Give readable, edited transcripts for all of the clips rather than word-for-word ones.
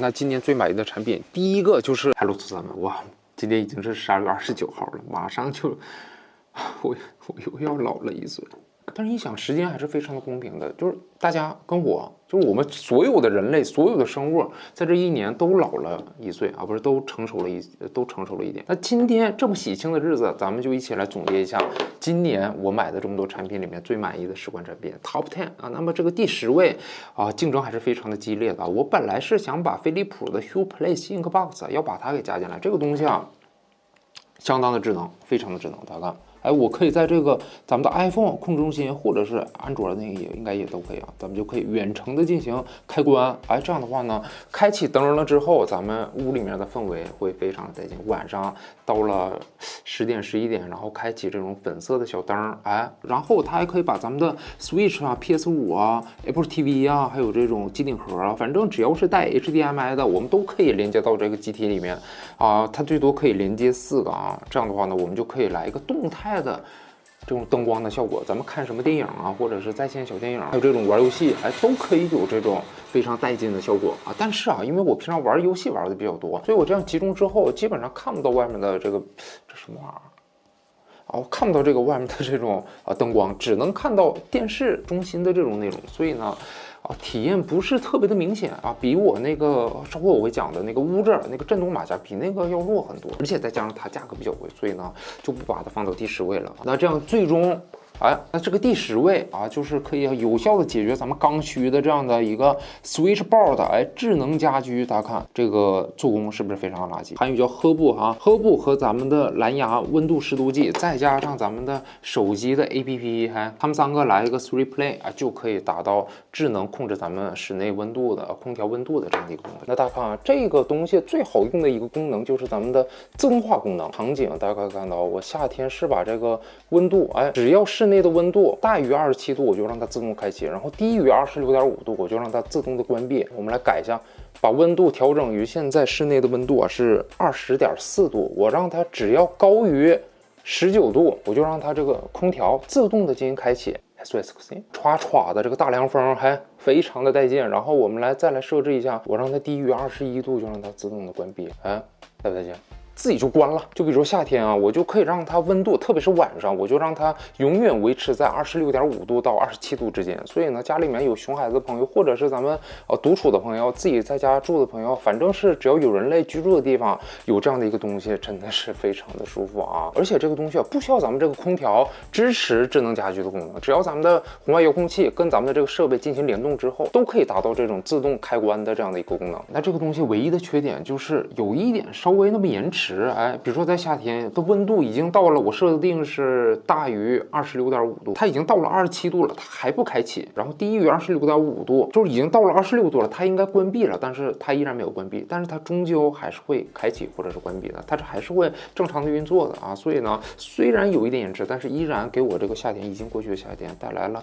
那今年最满意的产品，第一个就是海螺图3们，哇，今天已经是12月29号了，马上就我又要老了1岁。但是一想，时间还是非常的公平的，就是大家跟我，就是我们所有的人类，所有的生物，在这1年都老了1岁啊，不是都成熟了一点。那今天这么喜庆的日子，咱们就一起来总结一下今年我买的这么多产品里面最满意的10款产品 Top 10啊。那么这个第10位啊，竞争还是非常的激烈的。我本来是想把飞利浦的 Hue Play Inkbox 要把它给加进来，这个东西啊，相当的智能，非常的智能，大家看。哎，我可以在这个咱们的 iPhone 控制中心，或者是安卓那个也应该也都可以啊，咱们就可以远程的进行开关。哎，这样的话呢，开启灯了之后，咱们屋里面的氛围会非常的带劲。晚上到了10点11点，然后开启这种粉色的小灯，哎，然后它还可以把咱们的 Switch 啊、PS5啊、Apple TV 啊，还有这种机顶盒啊，反正只要是带 HDMI 的，我们都可以连接到这个机体里面啊。它最多可以连接4个啊，这样的话呢，我们就可以来一个动态的这种灯光的效果，咱们看什么电影啊，或者是在线小电影，还有这种玩游戏，哎，都可以有这种非常带劲的效果啊。但是啊，因为我平常玩游戏玩的比较多，所以我这样集中之后，基本上看不到外面的这什么玩意儿啊，我看不到这个外面的这种灯光，只能看到电视中心的这种内容，所以呢。体验不是特别的明显啊，比我那个稍后我会讲的那个乌镇那个震动马甲比那个要弱很多，而且再加上它价格比较贵，所以呢就不把它放到第10位了。那这样最终，哎，那这个第10位啊，就是可以有效的解决咱们刚需的这样的一个 Switch Board， 哎，智能家居。大家看这个做工是不是非常的垃圾？韩语叫呵布哈，呵布和咱们的蓝牙温度湿度计，再加上咱们的手机的 APP， 哎，他们3个来一个 Three Play 啊，就可以达到智能控制咱们室内温度的空调温度的这样的一个功能。那大家看啊，这个东西最好用的一个功能就是咱们的自动化功能。场景大家可以看到，我夏天是把这个温度，哎，只要室内的温度大于27度，我就让它自动开启，然后低于26.5度，我就让它自动的关闭。我们来改一下，把温度调整于现在室内的温度啊是20.4度，我让它只要高于19度，我就让它这个空调自动的进行开启。歘歘的这个大凉风还非常的带劲。然后我们再来设置一下，我让它低于21度，就让它自动的关闭。哎，带不带劲？自己就关了。就比如说夏天啊，我就可以让它温度，特别是晚上，我就让它永远维持在26.5度到27度之间。所以呢，家里面有熊孩子的朋友，或者是咱们独处的朋友，自己在家住的朋友，反正是只要有人类居住的地方，有这样的一个东西，真的是非常的舒服啊。而且这个东西啊，不需要咱们这个空调支持智能家居的功能，只要咱们的红外遥控器跟咱们的这个设备进行联动之后，都可以达到这种自动开关的这样的一个功能。那这个东西唯一的缺点就是有一点稍微那么延迟。哎，比如说在夏天的温度已经到了，我设定是大于26.5度，它已经到了27度了，它还不开启，然后低于26.5度，就是已经到了26度了，它应该关闭了，但是它依然没有关闭，但是它终究还是会开启或者是关闭的，它这还是会正常的运作的啊。所以呢，虽然有一点延迟，但是依然给我这个夏天已经过去的夏天带来了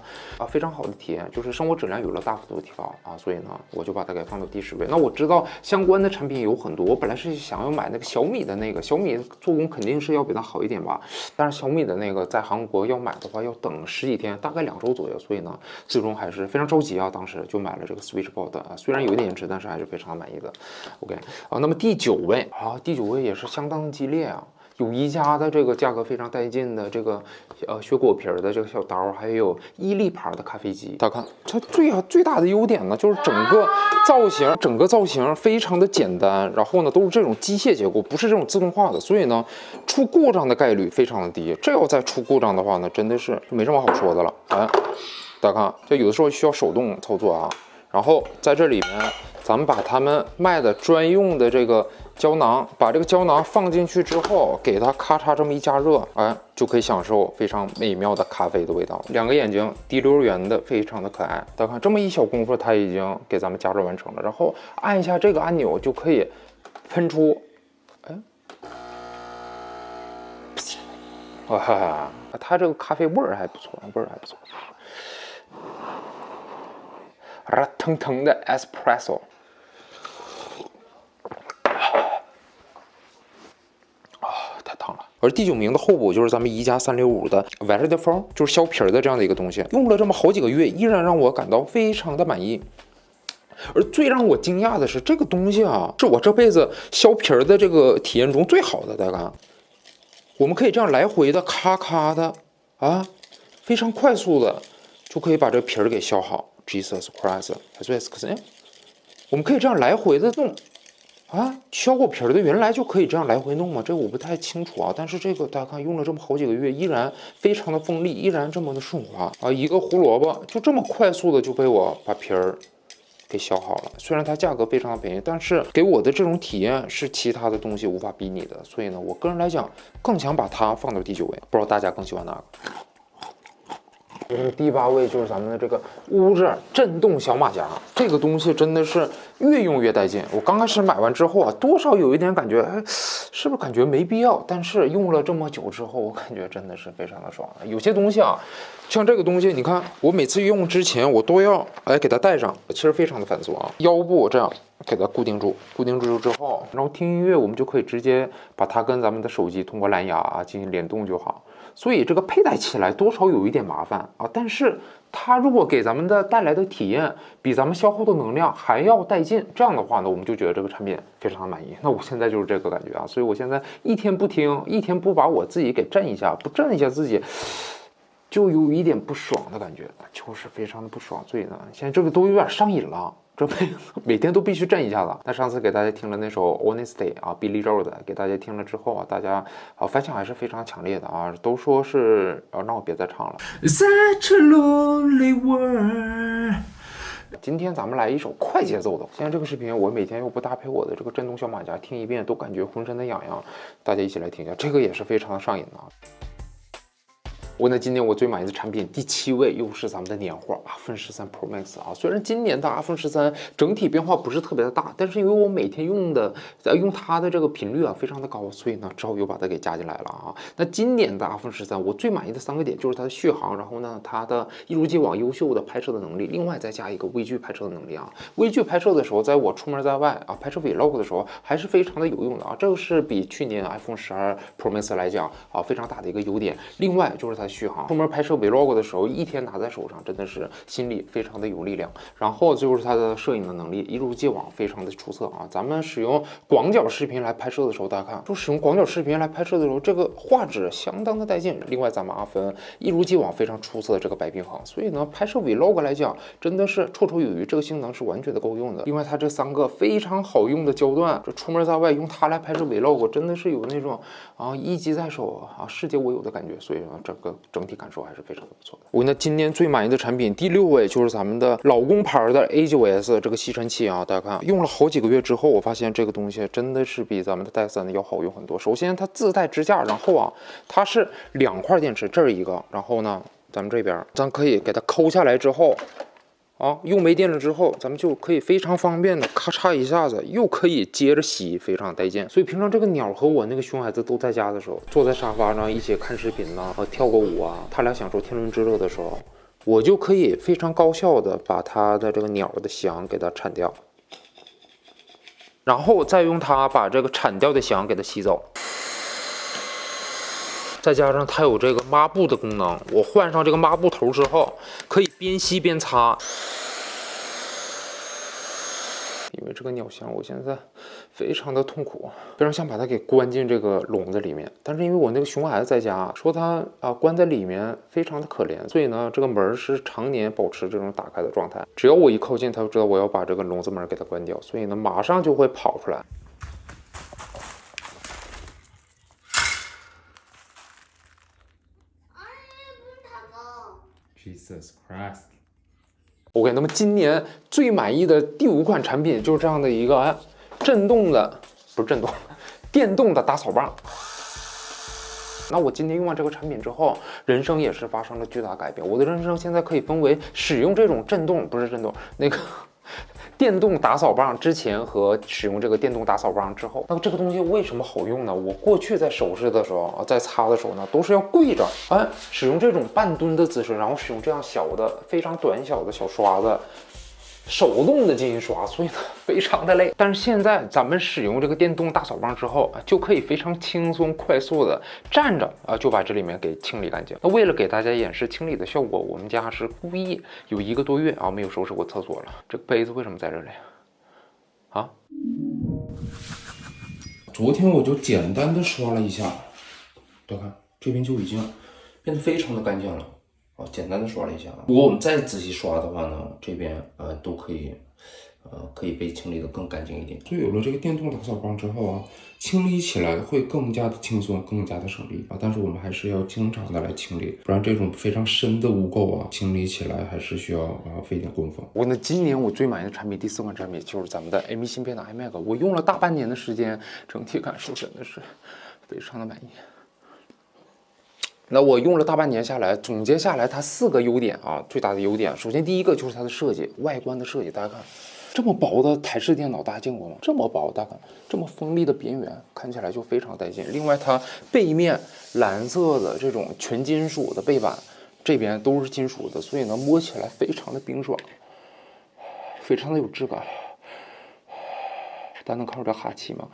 非常好的体验，就是生活质量有了大幅度的提高啊。所以呢，我就把它给放到第10位。那我知道相关的产品有很多，我本来是想要买那个小米的那个，小米做工肯定是要比它好一点吧，但是小米的那个在韩国要买的话要等10几天，大概2周左右，所以呢，最终还是非常着急啊，当时就买了这个 Switch Board 啊，虽然有一点延迟，但是还是非常满意的。OK 啊，那么第9位啊，第9位也是相当激烈啊。有宜家的这个价格非常带劲的这个削果皮的这个小刀，还有伊利牌的咖啡机。大家看它最大的优点呢，就是整个造型非常的简单，然后呢都是这种机械结构，不是这种自动化的，所以呢出故障的概率非常的低。这要再出故障的话呢，真的是没什么好说的了。哎，大家看，这有的时候需要手动操作啊。然后在这里面，咱们把他们卖的专用的这个胶囊，把这个胶囊放进去之后，给它咔嚓这么一加热，哎，就可以享受非常美妙的咖啡的味道。2个眼睛滴溜圆的，非常的可爱。大家看，这么一小功夫，它已经给咱们加热完成了。然后按一下这个按钮，就可以喷出，哎，哇，它这个咖啡味儿还不错，热腾腾的 espresso。太烫了。而第9名的候补就是咱们宜家365的 Velvet Foam， 就是削皮的这样的一个东西，用了这么好几个月，依然让我感到非常的满意。而最让我惊讶的是，这个东西啊，是我这辈子削皮儿的这个体验中最好的。大家看，我们可以这样来回的咔咔的啊，非常快速的就可以把这皮儿给削好。Jesus Christ， 我们可以这样来回的弄。啊，削过皮儿的原来就可以这样来回弄吗？这个我不太清楚啊。但是这个大家看，用了这么好几个月，依然非常的锋利，依然这么的顺滑啊。一个胡萝卜就这么快速的就被我把皮儿给削好了。虽然它价格非常的便宜，但是给我的这种体验是其他的东西无法比拟的。所以呢，我个人来讲，更想把它放到第9位。不知道大家更喜欢哪个？第8位就是咱们的这个乌质震动小马甲，这个东西真的是越用越带劲。我刚开始买完之后啊，多少有一点感觉，哎，是不是感觉没必要？但是用了这么久之后，我感觉真的是非常的爽。有些东西啊，像这个东西，你看我每次用之前我都要给它戴上，其实非常的繁琐啊。腰部这样给它固定住，固定住之后，然后听音乐我们就可以直接把它跟咱们的手机通过蓝牙啊进行联动就好。所以这个佩戴起来多少有一点麻烦啊，但是它如果给咱们的带来的体验比咱们消耗的能量还要带劲，这样的话呢，我们就觉得这个产品非常的满意。那我现在就是这个感觉啊，所以我现在一天不听，一天不把我自己给震一下，不震一下自己，就有一点不爽的感觉，就是非常的不爽。所以呢，现在这个都有点上瘾了。这每天都必须震一下子。那上次给大家听了那首 Honesty 啊 ，Billy Joel 的，给大家听了之后啊，大家反响还是非常强烈的啊，都说是让我别再唱了。Such a lonely world。今天咱们来一首快节奏的。现在这个视频我每天又不搭配我的这个震动小马甲听一遍，都感觉浑身的痒痒。大家一起来听一下，这个也是非常的上瘾的。今年我最满意的产品第7位又是咱们的年货iPhone 13 Pro Max 啊。虽然今年的iPhone 13整体变化不是特别的大，但是因为我每天用它的这个频率啊非常的高，所以呢只好又把它给加进来了啊。那今年的iPhone 13我最满意的3个点就是它的续航，然后呢它的一如既往优秀的拍摄的能力，另外再加一个微距拍摄的能力啊。微距拍摄的时候，在我出门在外啊拍摄 Vlog 的时候还是非常的有用的啊。这个是比去年 iPhone 12 Pro Max 来讲啊非常大的一个优点。另外就是它续航，出门拍摄 Vlog 的时候，一天拿在手上，真的是心里非常的有力量。然后就是它的摄影的能力，一如既往非常的出色啊。咱们使用广角视频来拍摄的时候，大家看，就使用广角视频来拍摄的时候，这个画质相当的带劲。另外，咱们阿芬一如既往非常出色的这个白平衡，所以呢，拍摄 Vlog 来讲，真的是绰绰有余，这个性能是完全的够用的。另外，它这3个非常好用的焦段，这出门在外用它来拍摄 Vlog，真的是有那种一机在手啊，世界我有的感觉。所以呢，这个整体感受还是非常的不错的。我今年最满意的产品第6位就是咱们的老公牌的 A9S 这个吸尘器啊，大家看用了好几个月之后，我发现这个东西真的是比咱们的戴森要好用很多。首先它自带支架，然后它是2块电池，这是一个，然后呢咱们这边咱可以给它抠下来之后用没电了之后，咱们就可以非常方便的咔嚓一下子又可以接着洗，非常带劲。所以平常这个鸟和我那个熊孩子都在家的时候，坐在沙发上一起看视频呢，跳个舞啊，他俩享受天伦之乐的时候，我就可以非常高效的把它的这个鸟的翔给它铲掉，然后再用它把这个铲掉的翔给它吸走。再加上它有这个抹布的功能，我换上这个抹布头之后，可以边吸边擦。因为这个鸟箱我现在非常的痛苦，非常想把它给关进这个笼子里面，但是因为我那个熊孩子在家，说它关在里面非常的可怜，所以呢这个门是常年保持这种打开的状态，只要我一靠近，它就知道我要把这个笼子门给它关掉，所以呢马上就会跑出来。Jesus Christ。OK， 那么今年最满意的第5款产品就是这样的一个电动的打扫棒。那我今天用完这个产品之后，人生也是发生了巨大改变。我的人生现在可以分为使用这种电动打扫棒之前和使用这个电动打扫棒之后。那么这个东西为什么好用呢？我过去在收拾的时候，在擦的时候呢，都是要跪着，使用这种半蹲的姿势，然后使用这样非常短小的小刷子，手动的进行刷，所以呢非常的累。但是现在咱们使用这个电动大扫帮之后就可以非常轻松快速的站着就把这里面给清理干净。那为了给大家演示清理的效果，我们家是故意有1个多月没有收拾过厕所了。这个杯子为什么在这里啊？昨天我就简单的刷了一下，大家看这边就已经变得非常的干净了。简单的刷了一下。如果我们再仔细刷的话呢，这边都可以可以被清理的更干净一点。所以有了这个电动打扫棒之后清理起来会更加的轻松，更加的省力但是我们还是要经常的来清理，不然这种非常深的污垢清理起来还是需要费点功夫。今年我最满意的产品第4款产品就是咱们的 A.M.D 芯片的 iMac， 我用了大半年的时间，整体感受真的是非常的满意。那我用了大半年下来，总结下来它4个优点最大的优点，首先第一个就是它的设计，外观的设计，大家看这么薄的台式电脑，大家见过吗？这么薄，大家看这么锋利的边缘，看起来就非常带劲。另外它背面蓝色的这种全金属的背板，这边都是金属的，所以呢摸起来非常的冰爽，非常的有质感。大家能看出这哈气吗？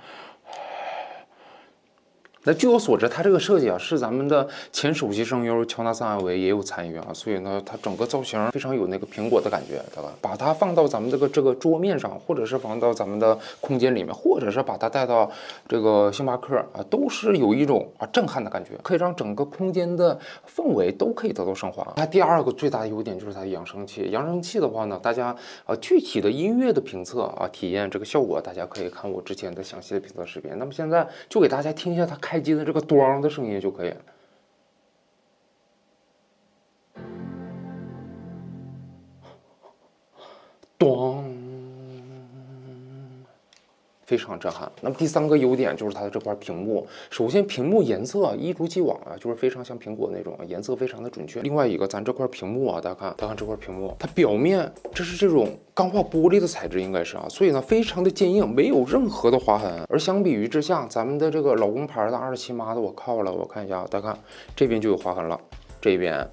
那据我所知，它这个设计是咱们的前首席声优乔纳森·艾维也有参与所以呢，它整个造型非常有那个苹果的感觉，对吧？把它放到咱们这个桌面上，或者是放到咱们的空间里面，或者是把它带到这个星巴克都是有一种震撼的感觉，可以让整个空间的氛围都可以得到升华。它第2个最大的优点就是它的扬声器，扬声器的话呢，大家具体的音乐的评测体验这个效果，大家可以看我之前的详细的评测视频。那么现在就给大家听一下它开机的这个咣的声音就可以。咚，非常震撼。那么第3个优点就是它的这块屏幕，首先屏幕颜色一如既往就是非常像苹果那种颜色非常的准确。另外一个，咱这块屏幕大家看这块屏幕，它表面这是这种钢化玻璃的材质，应该是所以呢非常的坚硬，没有任何的划痕。而相比于之下，咱们的这个老公牌的27妈的，我靠了，我看一下大家看这边就有划痕了，这边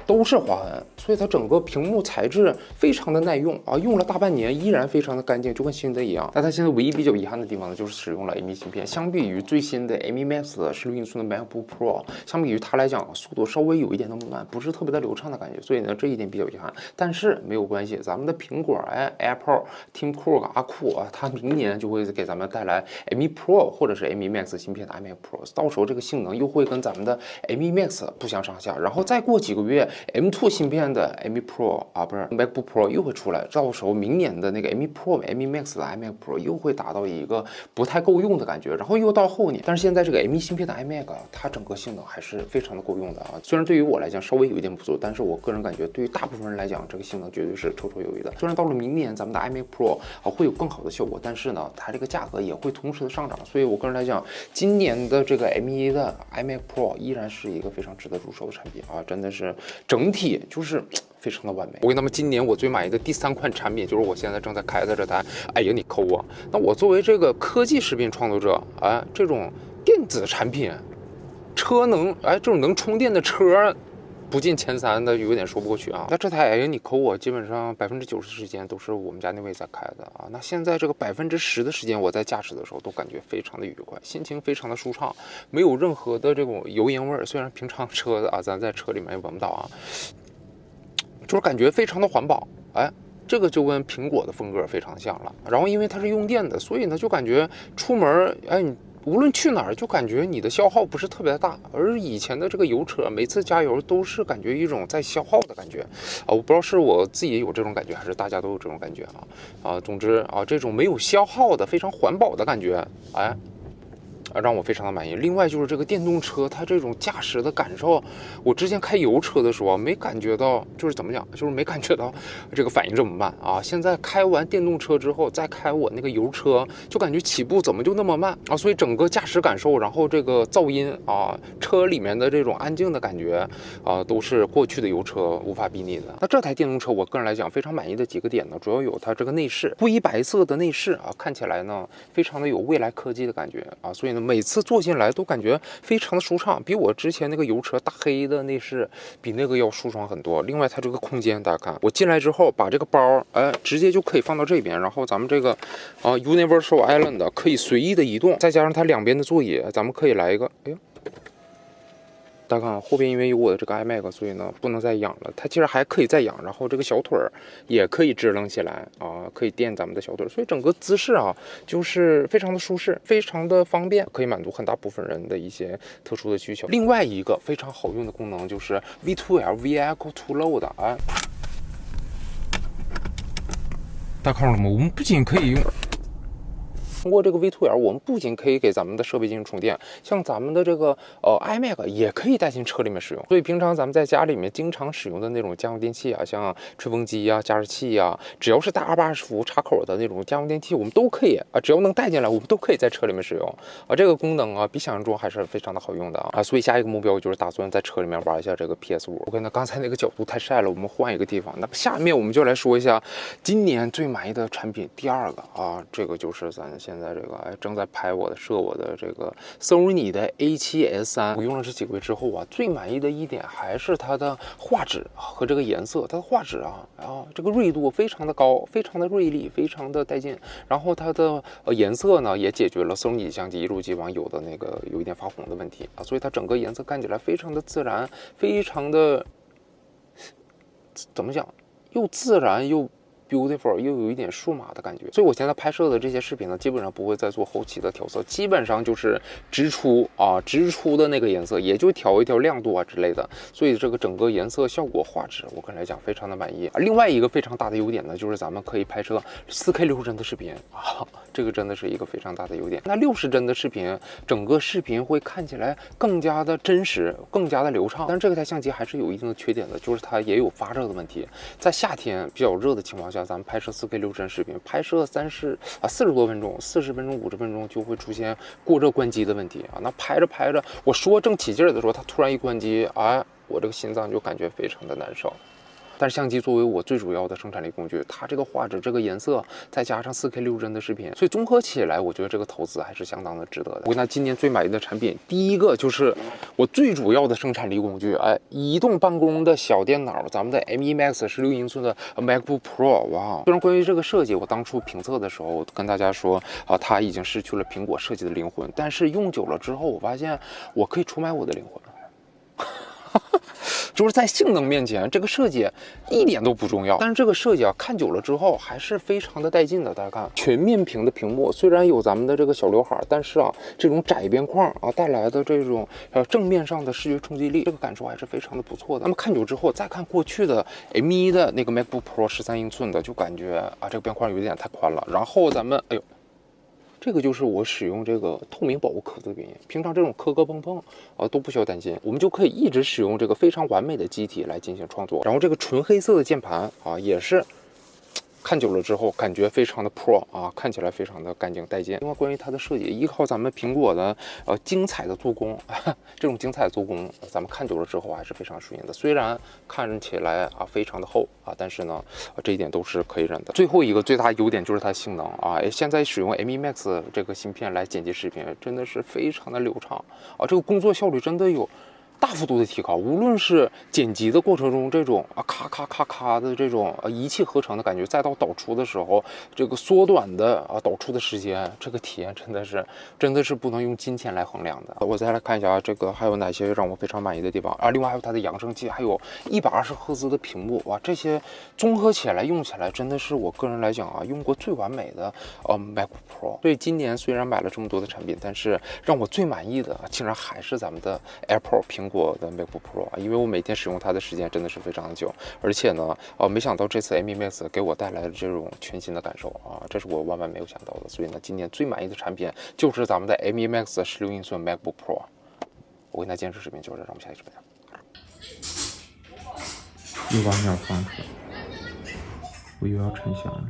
都是划痕，所以它整个屏幕材质非常的耐用用了大半年依然非常的干净，就跟新的一样。但它现在唯一比较遗憾的地方呢，就是使用了 A.M.D 芯片，相比于最新的 A.M.D Max 的16英寸的 MacBook Pro， 相比于它来讲，速度稍微有一点那么慢，不是特别的流畅的感觉，所以呢这一点比较遗憾。但是没有关系，咱们的苹果Apple Tim Cook 阿库它明年就会给咱们带来 A.M.D Pro 或者是 A.M.D Max 芯片的 iMac Pro， 到时候这个性能又会跟咱们的 A.M.D Max 不相上下，然后再过几个月 M2 芯片的 A.M.D Pro 不是 MacBook Pro 又会出来，到时候明年的那个 A.M.D Pro、A.M.D Max 的 iMac Pro 又会达到一个不太够用的感觉，然后又到后年。但是现在这个 A.M.D 芯片的 iMac 它整个性能还是非常的够用的虽然对于我来讲稍微有一点不足，但是我个人感觉对于大部分人来讲，这个性能绝对是绰绰有余的。虽然到了明年咱们的 iMac Pro 会有更好的效果，但是呢，它这个价格也会同时的上涨，所以我个人来讲，今年的这个 A.M.D 的 iMac Pro 依然是一个非常值得入手的产品真的是整体就是非常的完美。那么今年我最满意的第3款产品就是我现在正在开的这台Ionic。那我作为这个科技视频创作者这种电子产品，车能这种能充电的车不进前3的有点说不过去那这台 Ionic 基本上90%的时间都是我们家那位在开的那现在这个10%的时间我在驾驶的时候都感觉非常的愉快，心情非常的舒畅，没有任何的这种油烟味。虽然平常车咱在车里面也闻不到就是感觉非常的环保这个就跟苹果的风格非常像了。然后因为它是用电的，所以呢就感觉出门你无论去哪儿就感觉你的消耗不是特别大，而以前的这个油车每次加油都是感觉一种在消耗的感觉我不知道是我自己有这种感觉还是大家都有这种感觉总之这种没有消耗的非常环保的感觉让我非常的满意。另外就是这个电动车它这种驾驶的感受，我之前开油车的时候没感觉到，就是怎么讲，就是没感觉到这个反应这么慢现在开完电动车之后再开我那个油车，就感觉起步怎么就那么慢所以整个驾驶感受，然后这个噪音车里面的这种安静的感觉都是过去的油车无法比拟的。那这台电动车我个人来讲非常满意的几个点呢，主要有它这个内饰，灰白色的内饰看起来呢非常的有未来科技的感觉所以呢每次坐进来都感觉非常的舒畅，比我之前那个油车大黑的内饰比那个要舒爽很多。另外它这个空间，大家看，我进来之后把这个包直接就可以放到这边，然后咱们这个Universal Island 可以随意的移动，再加上它两边的座椅，咱们可以来一个，哎呦。大家看后边因为有我的这个 iMac， 所以呢不能再仰了，它其实还可以再仰，然后这个小腿也可以支棱起来啊，可以垫咱们的小腿，所以整个姿势啊就是非常的舒适，非常的方便，可以满足很大部分人的一些特殊的需求。另外一个非常好用的功能就是 V2L Vehicle to Load 啊，大家看了吗？我们不仅可以用。通过这个 V2L， 我们不仅可以给咱们的设备进行充电，像咱们的这个iMac 也可以带进车里面使用。所以平常咱们在家里面经常使用的那种家用电器啊，像吹风机啊、加湿器啊，只要是带220伏插口的那种家用电器，我们都可以啊，只要能带进来，我们都可以在车里面使用啊。这个功能啊，比想象中还是非常的好用的啊。所以下一个目标就是打算在车里面玩一下这个 PS5。OK， 那刚才那个角度太晒了，我们换一个地方。那么下面我们就来说一下今年最满意的产品第二个啊，这个就是咱现在这个正在拍我的摄我的这个 Sony 的 A7S3， 我用了这几个月之后啊，最满意的一点还是它的画质和这个颜色。它的画质这个锐度非常的高，非常的锐利，非常的带劲。然后它的颜色呢也解决了 Sony 相机一如既往有的那个有一点发红的问题啊，所以它整个颜色看起来非常的自然，非常的怎么讲，又自然又beautiful， 又有一点数码的感觉。所以我现在拍摄的这些视频呢，基本上不会再做后期的调色，基本上就是直出的那个颜色，也就调一调亮度啊之类的。所以这个整个颜色效果画质，我个人来讲非常的满意。另外一个非常大的优点呢，就是咱们可以拍摄 4K 60帧的视频啊，这个真的是一个非常大的优点。那60帧的视频，整个视频会看起来更加的真实，更加的流畅。但是这台相机还是有一定的缺点的，就是它也有发热的问题。在夏天比较热的情况下，咱们拍摄 4K 60帧视频，拍摄40多分钟、40分钟、50分钟就会出现过热关机的问题啊。那拍着拍着，我说正起劲儿的时候，它突然一关机，我这个心脏就感觉非常的难受。但是相机作为我最主要的生产力工具，它这个画质、这个颜色，再加上 4K 60帧的视频，所以综合起来，我觉得这个投资还是相当的值得的。我跟它今年最满意的产品，第一个就是我最主要的生产力工具，移动办公的小电脑，咱们的 M1 Max 16英寸的 MacBook Pro， 哇！虽然关于这个设计，我当初评测的时候跟大家说它已经失去了苹果设计的灵魂，但是用久了之后，我发现我可以出卖我的灵魂。就是在性能面前，这个设计一点都不重要。但是这个设计看久了之后还是非常的带劲的。大家看，全面屏的屏幕虽然有咱们的这个小刘海，但是这种窄边框带来的这种正面上的视觉冲击力，这个感受还是非常的不错的。那么看久之后，再看过去的 M1 的那个 MacBook Pro 13英寸的，就感觉这个边框有点太宽了。然后咱们这个就是我使用这个透明保护壳的原因。平常这种磕磕碰碰都不需要担心，我们就可以一直使用这个非常完美的机体来进行创作。然后这个纯黑色的键盘也是看久了之后感觉非常的 pro 看起来非常的干净带劲。另外关于它的设计，依靠咱们苹果的精彩的做工，这种精彩的做工咱们看久了之后还是非常顺眼的。虽然看起来非常的厚但是呢这一点都是可以忍的。最后一个最大优点就是它的性能现在使用 M1 Max 这个芯片来剪辑视频，真的是非常的流畅这个工作效率真的有大幅度的提高，无论是剪辑的过程中这种咔咔咔咔的这种一气呵成的感觉，再到导出的时候这个缩短的导出的时间，这个体验真的是不能用金钱来衡量的。我再来看一下这个还有哪些让我非常满意的地方另外还有它的扬声器，还有120赫兹的屏幕，哇，这些综合起来用起来真的是我个人来讲用过最完美的MacBook Pro。所以今年虽然买了这么多的产品，但是让我最满意的竟然还是咱们的 AirPod 苹果的 MacBook Pro 因为我每天使用它的时间真的是非常的久，而且呢没想到这次 M1 Max 给我带来了这种全新的感受这是我万万没有想到的。所以呢今年最满意的产品就是咱们的 M1 Max 16英寸 MacBook Pro。我跟大家今天视频就是这，让我们下期视频见。又把面放出来，我又要沉香了。